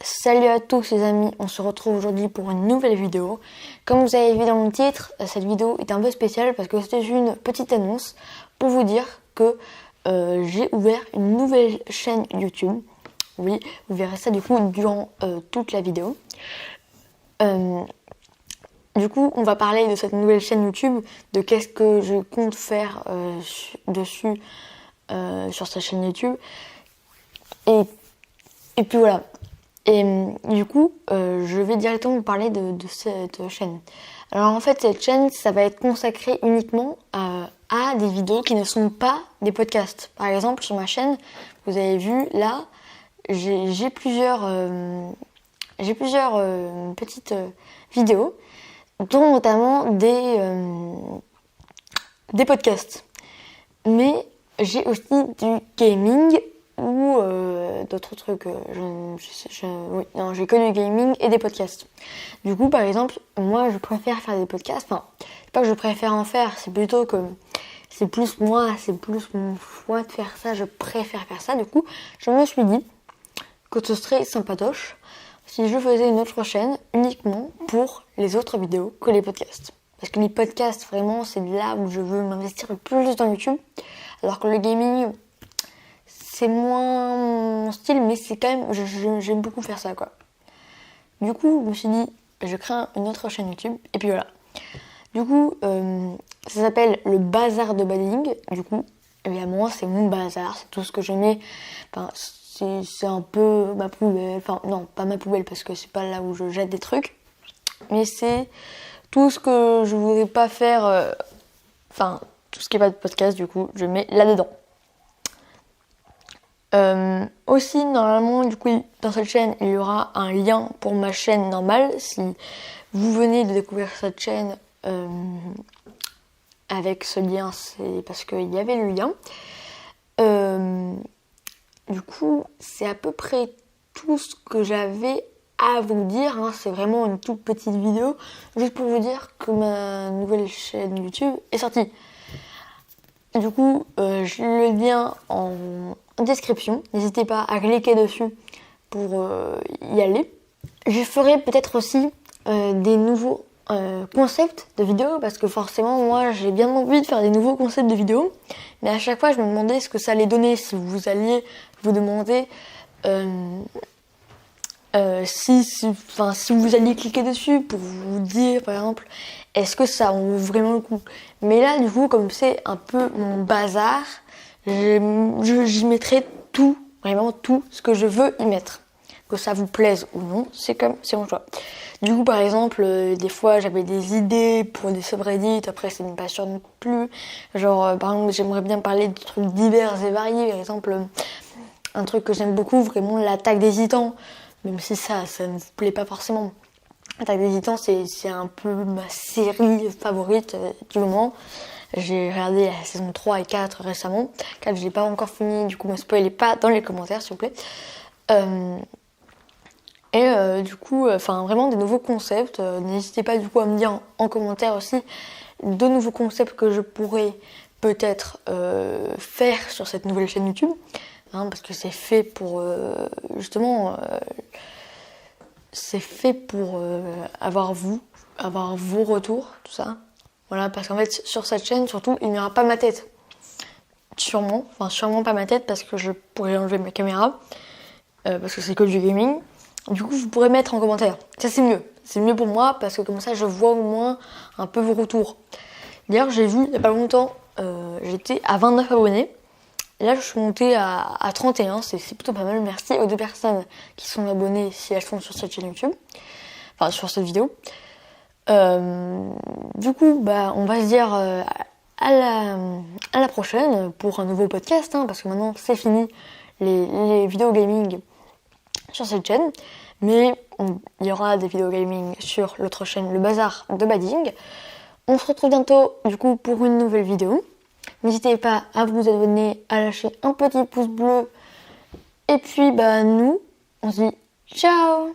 Salut à tous les amis, on se retrouve aujourd'hui pour une nouvelle vidéo. Comme vous avez vu dans le titre, cette vidéo est un peu spéciale parce que c'était une petite annonce pour vous dire que j'ai ouvert une nouvelle chaîne YouTube. Oui, vous verrez ça du coup durant toute la vidéo. Du coup, on va parler de cette nouvelle chaîne YouTube, de qu'est-ce que je compte faire dessus sur cette chaîne YouTube. Et puis voilà. Et du coup, je vais directement vous parler de cette chaîne. Alors en fait, cette chaîne, ça va être consacré uniquement à des vidéos qui ne sont pas des podcasts. Par exemple, sur ma chaîne, vous avez vu là, j'ai plusieurs petites vidéos, dont notamment des podcasts. Mais j'ai aussi du gaming ou d'autres trucs. Oui, non, j'ai que du gaming et des podcasts. Du coup, par exemple, moi, je préfère faire des podcasts. Enfin, c'est pas que je préfère en faire, c'est plutôt que c'est plus moi, c'est plus mon choix de faire ça. Je préfère faire ça. Du coup, je me suis dit que ce serait sympatoche si je faisais une autre chaîne uniquement pour les autres vidéos que les podcasts. Parce que les podcasts, vraiment, c'est là où je veux m'investir le plus dans YouTube. Alors que le gaming, c'est moins mon style, mais c'est quand même, j'aime beaucoup faire ça, quoi. Du coup, je me suis dit, je crée une autre chaîne YouTube, et puis voilà. Du coup, ça s'appelle le bazar de Bading. Du coup, évidemment, c'est mon bazar, c'est tout ce que je mets. Enfin, c'est un peu ma poubelle. Enfin, non, pas ma poubelle, parce que c'est pas là où je jette des trucs. Mais c'est tout ce que je voudrais pas faire. Enfin, tout ce qui est pas de podcast, du coup, je mets là-dedans. Aussi, normalement, du coup, dans cette chaîne, il y aura un lien pour ma chaîne normale. Si vous venez de découvrir cette chaîne avec ce lien, c'est parce qu'il y avait le lien. Du coup, c'est à peu près tout ce que j'avais à vous dire. Hein. C'est vraiment une toute petite vidéo, juste pour vous dire que ma nouvelle chaîne YouTube est sortie. Du coup, j'ai le lien en description. N'hésitez pas à cliquer dessus pour y aller. Je ferai peut-être aussi des nouveaux concepts de vidéos parce que forcément, moi, j'ai bien envie de faire des nouveaux concepts de vidéos. Mais à chaque fois, je me demandais ce que ça allait donner si vous alliez vous demander si vous alliez cliquer dessus pour vous dire, par exemple, est-ce que ça en vaut vraiment le coup. Mais là, du coup, comme c'est un peu mon bazar, j'y mettrai tout, vraiment tout ce que je veux y mettre. Que ça vous plaise ou non, c'est mon choix. Du coup, par exemple, des fois, j'avais des idées pour des subreddits, après, c'est une passion non plus. Genre, par exemple, j'aimerais bien parler de trucs divers et variés. Par exemple, un truc que j'aime beaucoup, vraiment l'attaque des titans. Même si ça ne vous plaît pas forcément. L'attaque des titans, c'est un peu ma série favorite du moment. J'ai regardé la saison 3 et 4 récemment. 4, je l'ai pas encore fini, du coup, ne me spoilez pas dans les commentaires, s'il vous plaît. Du coup, vraiment des nouveaux concepts. N'hésitez pas du coup à me dire en commentaire aussi de nouveaux concepts que je pourrais peut-être faire sur cette nouvelle chaîne YouTube. Hein, parce que c'est fait pour c'est fait pour avoir vos retours, tout ça. Voilà, parce qu'en fait sur cette chaîne surtout il n'y aura pas ma tête. Sûrement pas ma tête parce que je pourrais enlever ma caméra parce que c'est que du gaming. Du coup vous pourrez mettre en commentaire. Ça c'est mieux pour moi parce que comme ça je vois au moins un peu vos retours. D'ailleurs j'ai vu il n'y a pas longtemps j'étais à 29 abonnés. Et là, je suis montée à 31, c'est plutôt pas mal. Merci aux 2 personnes qui sont abonnées si elles sont sur cette chaîne YouTube, enfin sur cette vidéo. Du coup, on va se dire à la prochaine pour un nouveau podcast, hein, parce que maintenant c'est fini les vidéos gaming sur cette chaîne. Mais il y aura des vidéos gaming sur l'autre chaîne, le bazar de Bading. On se retrouve bientôt du coup pour une nouvelle vidéo. N'hésitez pas à vous abonner, à lâcher un petit pouce bleu. Et puis, nous, on se dit ciao!